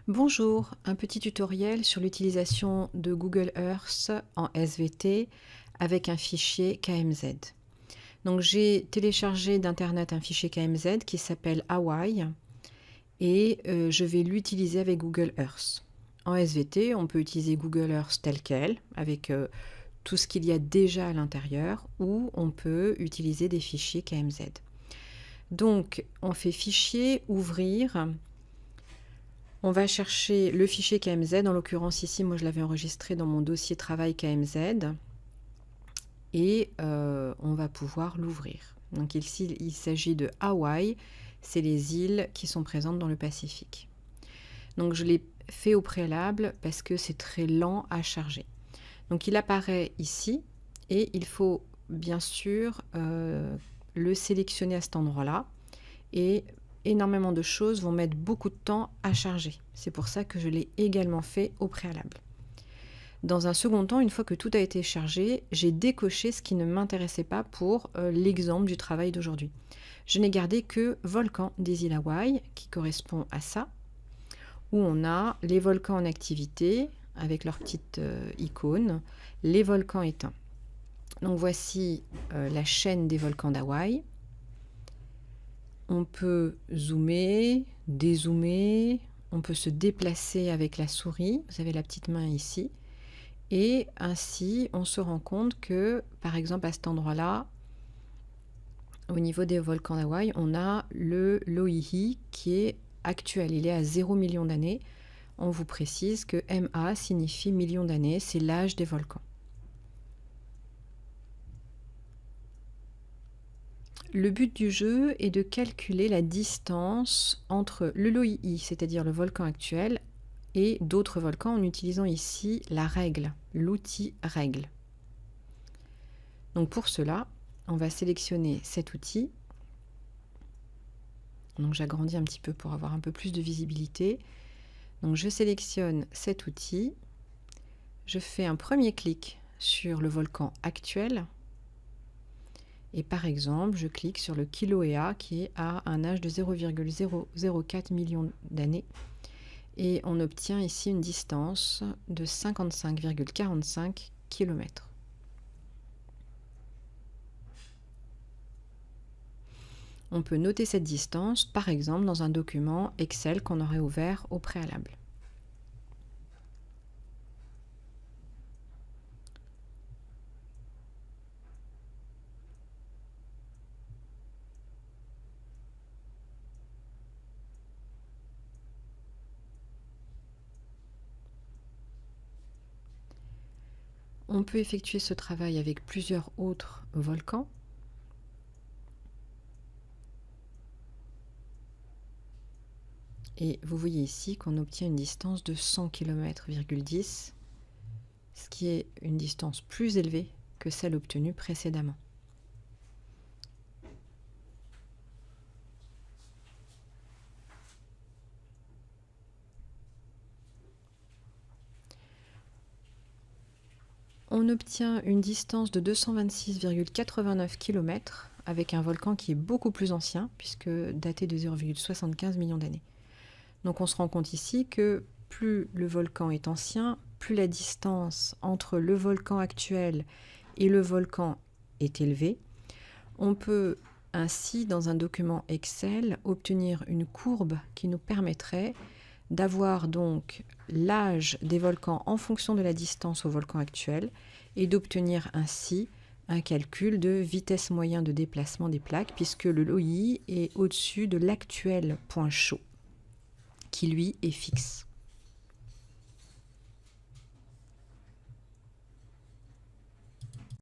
Bonjour, un petit tutoriel sur l'utilisation de Google Earth en SVT avec un fichier KMZ. Donc j'ai téléchargé d'internet un fichier KMZ qui s'appelle Hawaii et je vais l'utiliser avec Google Earth. En SVT, on peut utiliser Google Earth tel quel avec tout ce qu'il y a déjà à l'intérieur, ou on peut utiliser des fichiers KMZ. Donc on fait fichier, ouvrir. On va chercher le fichier KMZ, en l'occurrence ici, moi je l'avais enregistré dans mon dossier travail KMZ, et on va pouvoir l'ouvrir. Donc ici, il s'agit de Hawaï, c'est les îles qui sont présentes dans le Pacifique. Donc je l'ai fait au préalable parce que c'est très lent à charger. Donc il apparaît ici, et il faut bien sûr le sélectionner à cet endroit-là, et énormément de choses vont mettre beaucoup de temps à charger. C'est pour ça que je l'ai également fait au préalable. Dans un second temps, une fois que tout a été chargé, j'ai décoché ce qui ne m'intéressait pas pour l'exemple du travail d'aujourd'hui. Je n'ai gardé que volcan des îles Hawaï, qui correspond à ça, où on a les volcans en activité, avec leur petite icône, les volcans éteints. Donc voici la chaîne des volcans d'Hawaï. On peut zoomer, dézoomer, on peut se déplacer avec la souris, vous avez la petite main ici, et ainsi on se rend compte que, par exemple à cet endroit-là, au niveau des volcans d'Hawaï, on a le Loihi qui est actuel, il est à 0 million d'années. On vous précise que MA signifie million d'années, c'est l'âge des volcans. Le but du jeu est de calculer la distance entre le Loihi, c'est-à-dire le volcan actuel, et d'autres volcans en utilisant ici la règle, l'outil règle. Donc pour cela, on va sélectionner cet outil. Donc j'agrandis un petit peu pour avoir un peu plus de visibilité. Donc je sélectionne cet outil, je fais un premier clic sur le volcan actuel, et par exemple, je clique sur le Kilauea qui a un âge de 0,004 millions d'années. Et on obtient ici une distance de 55,45 km. On peut noter cette distance, par exemple, dans un document Excel qu'on aurait ouvert au préalable. On peut effectuer ce travail avec plusieurs autres volcans. Et vous voyez ici qu'on obtient une distance de 100 km,10, ce qui est une distance plus élevée que celle obtenue précédemment. On obtient une distance de 226,89 km avec un volcan qui est beaucoup plus ancien, puisque daté de 0,75 millions d'années. Donc on se rend compte ici que plus le volcan est ancien, plus la distance entre le volcan actuel et le volcan est élevée. On peut ainsi, dans un document Excel, obtenir une courbe qui nous permettrait d'avoir donc l'âge des volcans en fonction de la distance au volcan actuel, et d'obtenir ainsi un calcul de vitesse moyenne de déplacement des plaques, puisque le Loihi est au-dessus de l'actuel point chaud, qui lui est fixe.